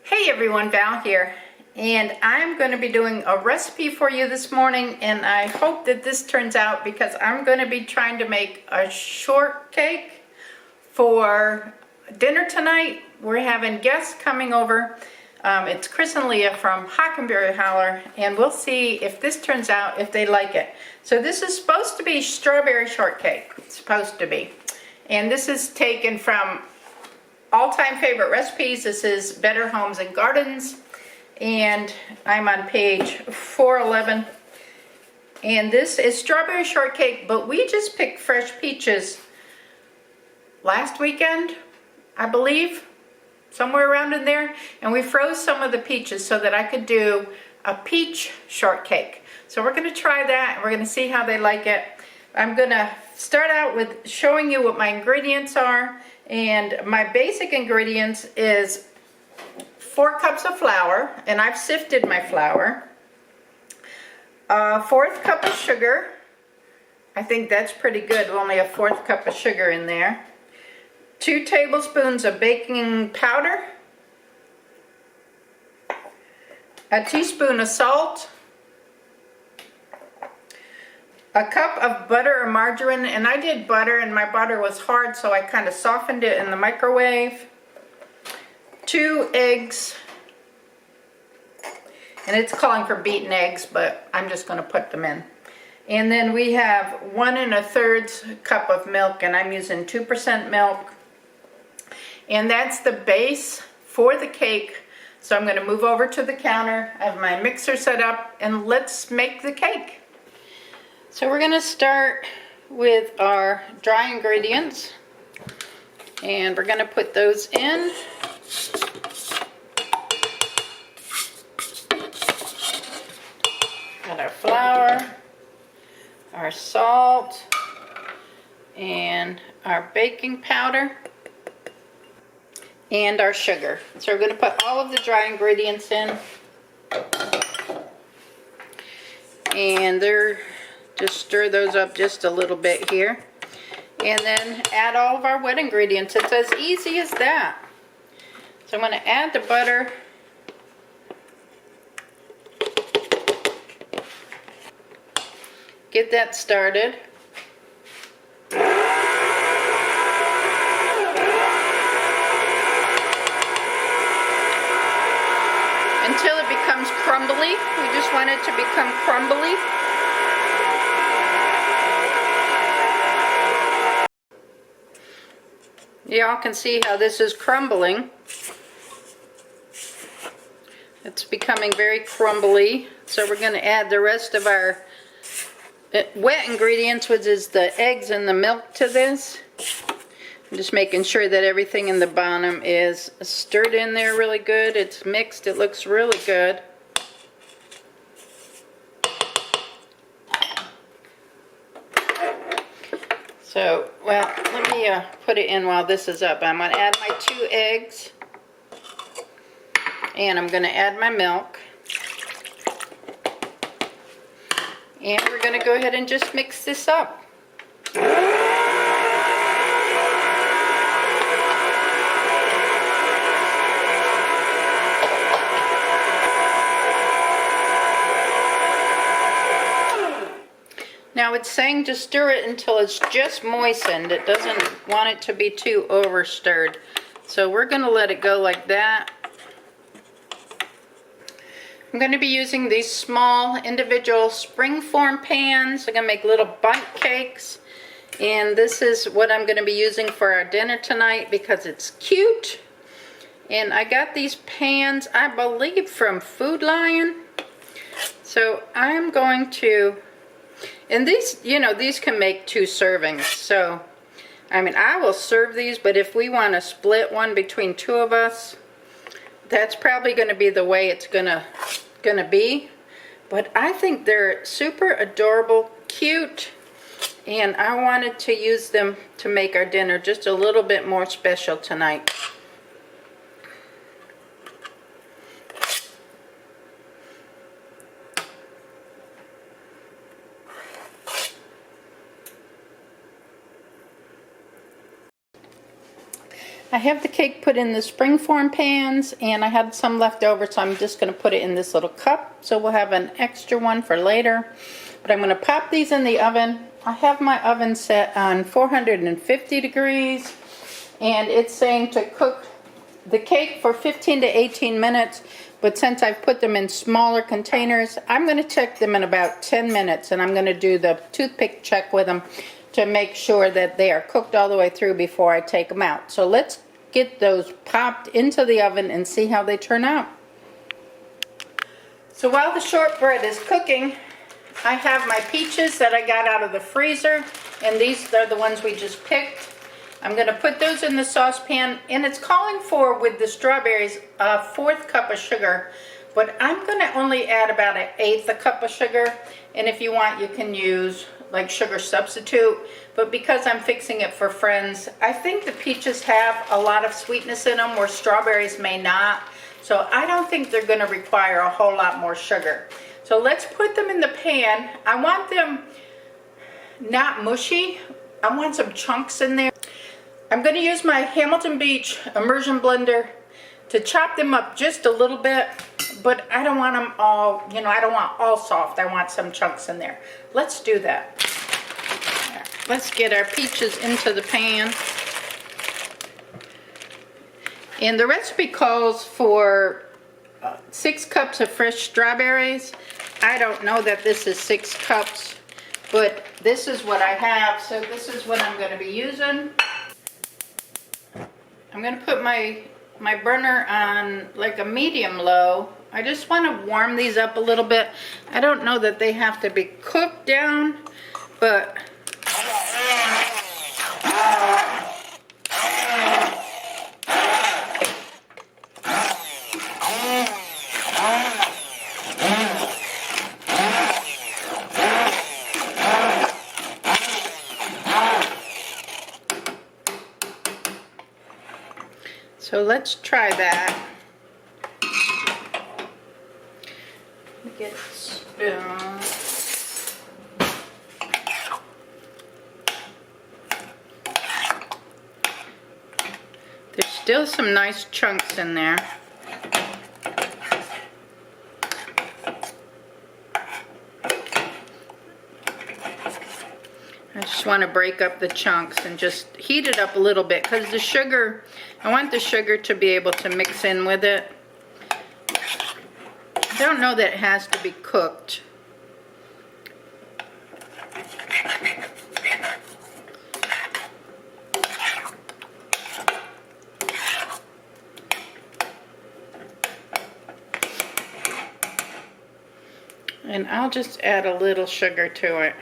Hey everyone, Val here, and I'm going to be doing a recipe for you this morning, and I hope that this turns out because I'm going to be trying to make a shortcake for dinner tonight. We're having guests coming over. It's Chris and Leah from Hockenberry Holler, and we'll see if this turns out, if they like it. So this is supposed to be strawberry shortcake. It's supposed to be. And this is taken from all-time favorite recipes. This is Better Homes and Gardens, and I'm on page 411. And this is strawberry shortcake, but we just picked fresh peaches last weekend, I believe, somewhere around in there, and we froze some of the peaches so that I could do a peach shortcake. So we're going to try that, and we're going to see how they like it. I'm going to start out with showing you what my ingredients are. And my basic ingredients is 4 cups of flour, and I've sifted my flour. A 1/4 cup of sugar. I think that's pretty good, only a 1/4 cup of sugar in there. 2 tablespoons of baking powder. A teaspoon of salt. A cup of butter or margarine, and I did butter, and my butter was hard, so I kind of softened it in the microwave. 2 eggs, and it's calling for beaten eggs, but I'm just going to put them in. And then we have 1 1/3 cup of milk, and I'm using 2% milk. And that's the base for the cake. So I'm going to move over to the counter. I have my mixer set up, and let's make the cake. So we're going to start with our dry ingredients, and we're going to put those in. Got our flour, our salt, and our baking powder, and our sugar. So we're going to put all of the dry ingredients in, and just stir those up just a little bit here, and then add all of our wet ingredients. It's as easy as that. So I'm going to add the butter. Get that started. Until it becomes crumbly. We just want it to become crumbly. Y'all can see how this is crumbling. It's becoming very crumbly. So we're going to add the rest of our wet ingredients, which is the eggs and the milk, to this. I'm just making sure that everything in the bottom is stirred in there really good. It's mixed. It looks really good. So, well, let me put it in while this is up. I'm going to add my 2 eggs, and I'm going to add my milk, and we're going to go ahead and just mix this up. Now it's saying to stir it until it's just moistened. It doesn't want it to be too over stirred. So we're going to let it go like that. I'm going to be using these small individual springform pans. I'm going to make little bundt cakes. And this is what I'm going to be using for our dinner tonight because it's cute. And I got these pans, I believe, from Food Lion. So I'm going to... And these, you know, these can make 2 servings. So, I mean, I will serve these, but if we want to split one between 2 of us, that's probably going to be the way it's gonna be. But I think they're super adorable, cute, and I wanted to use them to make our dinner just a little bit more special tonight. I have the cake put in the springform pans, and I had some left over, so I'm just going to put it in this little cup. So we'll have an extra one for later. But I'm going to pop these in the oven. I have my oven set on 450 degrees, and it's saying to cook the cake for 15 to 18 minutes. But since I've put them in smaller containers, I'm going to check them in about 10 minutes, and I'm going to do the toothpick check with them to make sure that they are cooked all the way through before I take them out. So let's get those popped into the oven and see how they turn out. So while the shortbread is cooking, I have my peaches that I got out of the freezer, and these are the ones we just picked. I'm going to put those in the saucepan, and it's calling for, with the strawberries, a 1/4 cup of sugar, but I'm going to only add about 1/8 a cup of sugar, and if you want you can use like sugar substitute, but because I'm fixing it for friends, I think the peaches have a lot of sweetness in them where strawberries may not, so I don't think they're going to require a whole lot more sugar. So let's put them in the pan. I want them not mushy. I want some chunks in there. I'm going to use my Hamilton Beach immersion blender to chop them up just a little bit, but I don't want them all, I don't want all soft. I want some chunks in there. Let's do that. Let's get our peaches into the pan. And the recipe calls for 6 cups of fresh strawberries. I don't know that this is 6 cups, but this is what I have, so this is what I'm going to be using. I'm going to put my burner on like a medium low. I just want to warm these up a little bit. I don't know that they have to be cooked down, but so let's try that. Let me get a spoon. There's still some nice chunks in there. I just want to break up the chunks and just heat it up a little bit because the sugar, I want the sugar to be able to mix in with it. I don't know that it has to be cooked. And I'll just add a little sugar to it.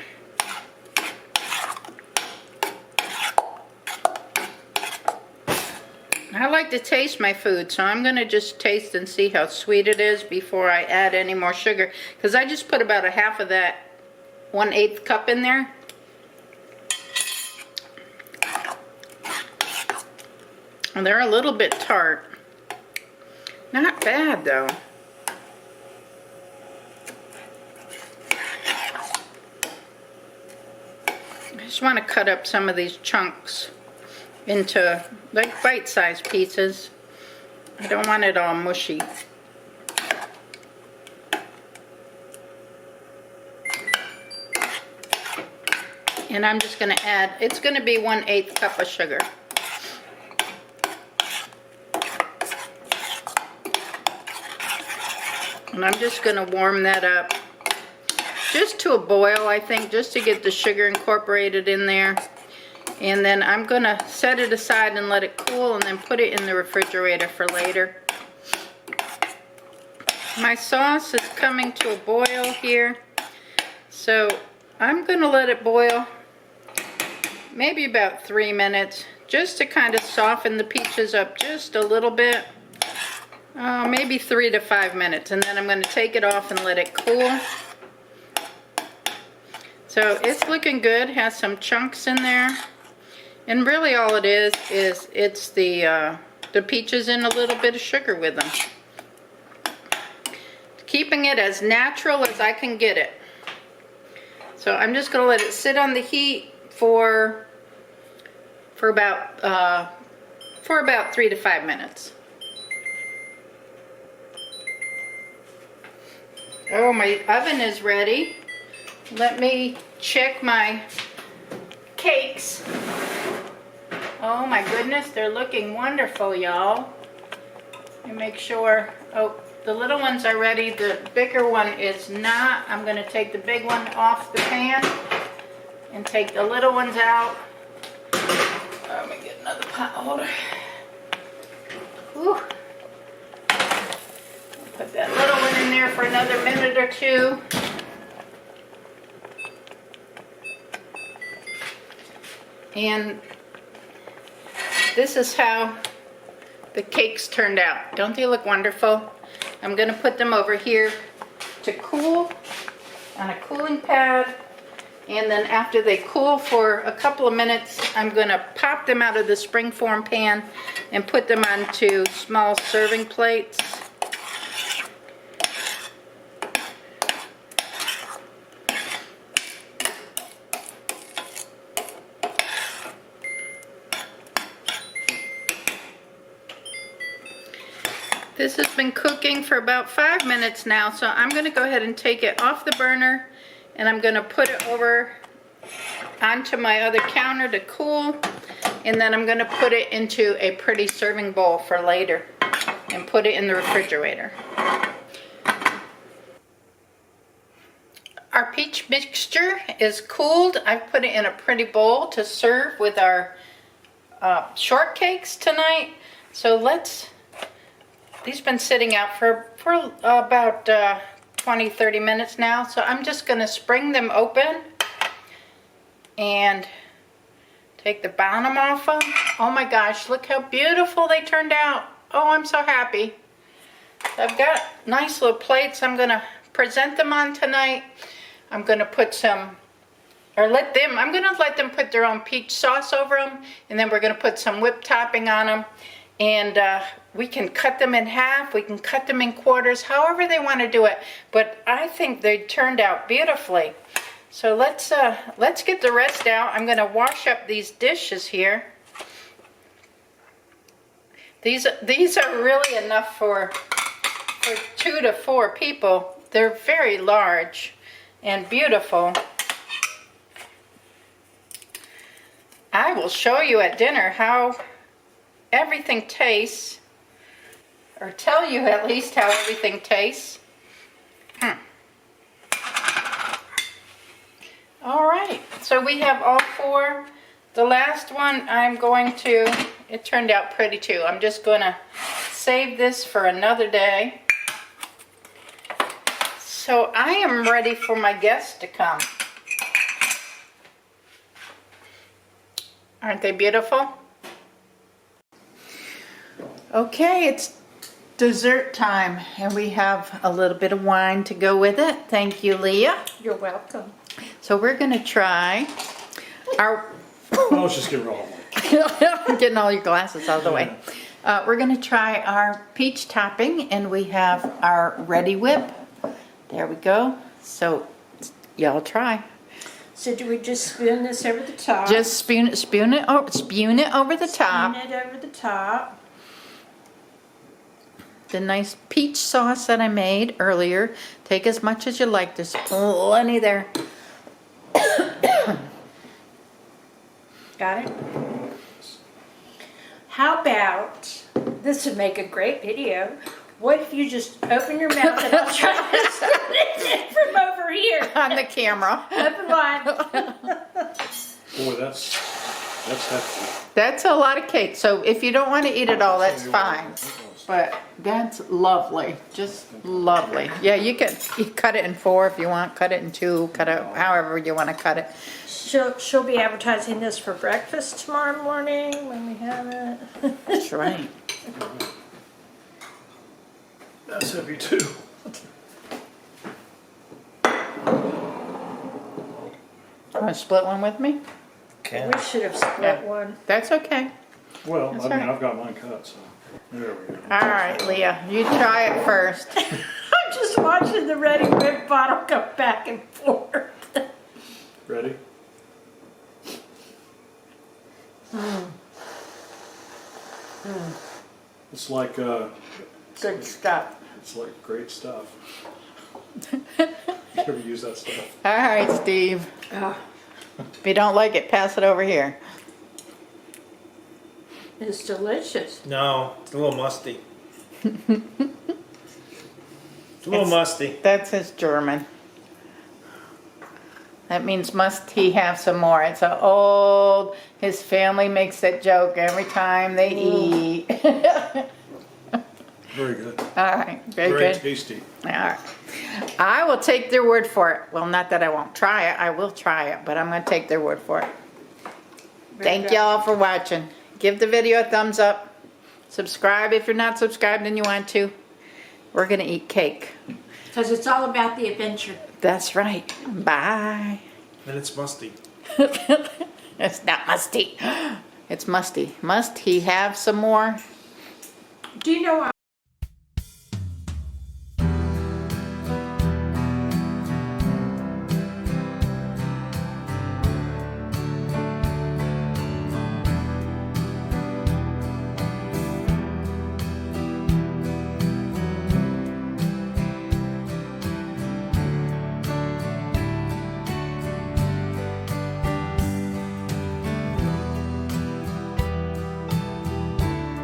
I like to taste my food, so I'm going to just taste and see how sweet it is before I add any more sugar. Because I just put about 1/2 of that 1/8 cup in there. And they're a little bit tart. Not bad though. I just want to cut up some of these chunks into like bite-sized pieces. I don't want it all mushy. And I'm just going to add, it's going to be 1/8 cup of sugar. And I'm just going to warm that up just to a boil, I think, just to get the sugar incorporated in there. And then I'm going to set it aside and let it cool and then put it in the refrigerator for later. My sauce is coming to a boil here. So I'm going to let it boil maybe about 3 minutes just to kind of soften the peaches up just a little bit. Maybe 3 to 5 minutes. And then I'm going to take it off and let it cool. So it's looking good. Has some chunks in there. And really all it is it's the peaches and a little bit of sugar with them. Keeping it as natural as I can get it. So I'm just going to let it sit on the heat for about for about 3 to 5 minutes. Oh, my oven is ready. Let me check my cakes. Oh my goodness, they're looking wonderful, y'all. And make sure, oh, the little ones are ready. The bigger one is not. I'm gonna take the big one off the pan and take the little ones out. Let me get another pot holder. Whew. Put that little one in there for another minute or two. And this is how the cakes turned out. Don't they look wonderful? I'm gonna put them over here to cool on a cooling pad. And then after they cool for a couple of minutes, I'm gonna pop them out of the springform pan and put them onto small serving plates. This has been cooking for about 5 minutes now, so I'm going to go ahead and take it off the burner and I'm going to put it over onto my other counter to cool, and then I'm going to put it into a pretty serving bowl for later and put it in the refrigerator. Our peach mixture is cooled. I've put it in a pretty bowl to serve with our shortcakes tonight. So these have been sitting out for about 20-30 minutes now. So I'm just going to spring them open and take the bottom off them. Oh my gosh, look how beautiful they turned out. Oh, I'm so happy. So I've got nice little plates I'm going to present them on tonight. I'm going to put some, I'm going to let them put their own peach sauce over them, and then we're going to put some whipped topping on them. And we can cut them in half, we can cut them in quarters, however they want to do it. But I think they turned out beautifully. So let's get the rest out. I'm going to wash up these dishes here. These are really enough for 2 to 4 people. They're very large and beautiful. I will show you at dinner how everything tastes, or tell you at least how everything tastes. All right, so we have all 4. The last one it turned out pretty too. I'm just gonna save this for another day. So I am ready for my guests to come. Aren't they beautiful? Okay, it's dessert time, and we have a little bit of wine to go with it. Thank you, Leah. You're welcome. So we're going to try our... Let's just get rolling. Getting all your glasses out of the way. We're going to try our peach topping, and we have our Ready Whip. There we go. So y'all try. So do we just spoon this over the top? Just spoon it over the top. Spoon it over the top. The nice peach sauce that I made earlier. Take as much as you like. There's plenty there. Got it? How about, this would make a great video. What if you just open your mouth and I'll try to start it from over here. On the camera. Open wide. Boy, that's hefty. That's a lot of cake. So if you don't want to eat it all, that's fine. But that's lovely. Just lovely. Yeah, you cut it in 4 if you want. Cut it in 2. Cut it however you want to cut it. She'll be advertising this for breakfast tomorrow morning when we have it. That's right. That's heavy too. Want to split one with me? We should have split one. That's okay. Well, That's I mean, right. I've got mine cut, so there we go. All right, Leah, you try it first. I'm just watching the Ready Whip bottle go back and forth. Ready? It's like Good stuff. it's like great stuff. You ever use that stuff? All right, Steve. Oh, If you don't like it, pass it over here. it's delicious. No, it's a little musty. It's a little musty. That's his German. That means must he have some more. It's a old, his family makes that joke every time they eat. Very good. All right, very Very good. tasty. All right. I will take their word for it. Well, not that I won't try it. I will try it, but I'm going to take their word for it. Thank y'all for watching. Give the video a thumbs up. Subscribe if you're not subscribed and you want to. We're going to eat cake. Because it's all about the adventure. That's right. Bye. And it's musty. It's not musty. It's musty. Must he have some more? Do you know